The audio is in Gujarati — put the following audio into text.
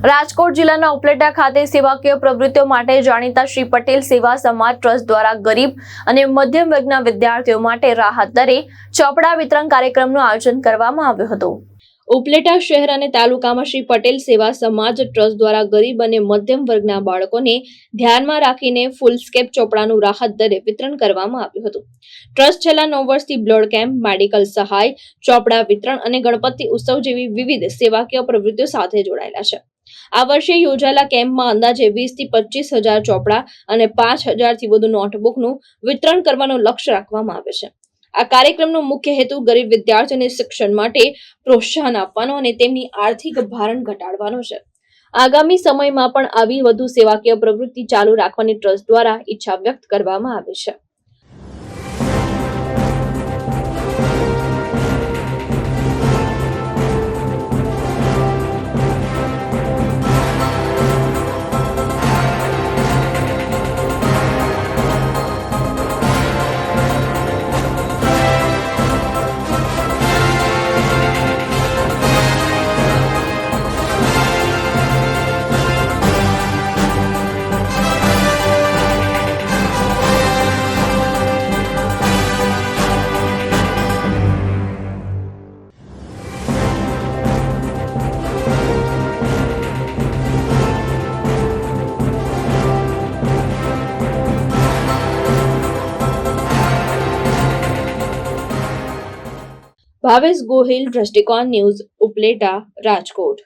રાજકોટ જિલ્લાના ઉપલેટા ખાતે સેવાકીય પ્રવૃત્તિઓ માટે જાણીતા શ્રી પટેલ સેવા સમાજ ટ્રસ્ટ દ્વારા ગરીબ અને મધ્યમ વર્ગના વિદ્યાર્થીઓ માટે રાહત દરે ચોપડા વિતરણ કાર્યક્રમનું આયોજન કરવામાં આવ્યું હતું। ઉપલેટા શહેર અને તાલુકામાં શ્રી પટેલ સેવા સમાજ ટ્રસ્ટ દ્વારા ગરીબ અને મધ્યમ વર્ગના બાળકોને ધ્યાનમાં રાખીને ફૂલસ્કેપ ચોપડાનું રાહત દરે વિતરણ કરવામાં આવ્યું હતું। ટ્રસ્ટ છેલ્લા 9 વર્ષથી બ્લડ કેમ્પ, મેડિકલ સહાય, ચોપડા વિતરણ અને ગણપતિ ઉત્સવ જેવી વિવિધ સેવાકીય પ્રવૃત્તિઓ સાથે જોડાયેલા છે। આ વર્ષે યોજાયેલા કેમ્પમાં અંદાજે 20 થી 25,000 ચોપડા અને 5,000 થી વધુ નોટબુકનું વિતરણ કરવાનો લક્ષ્ય રાખવામાં આવે છે। આ કાર્યક્રમનો મુખ્ય હેતુ ગરીબ વિદ્યાર્થીઓને શિક્ષણ માટે પ્રોત્સાહન આપવાનો અને તેમની આર્થિક ભારણ ઘટાડવાનો છે। આગામી સમયમાં પણ આવી વધુ સેવાકીય પ્રવૃત્તિ ચાલુ રાખવાની ટ્રસ્ટ દ્વારા ઈચ્છા વ્યક્ત કરવામાં આવી છે। ભાવેશ ગોહિલ, દ્રષ્ટિકોણ ન્યૂઝ, ઉપલેટા, રાજકોટ।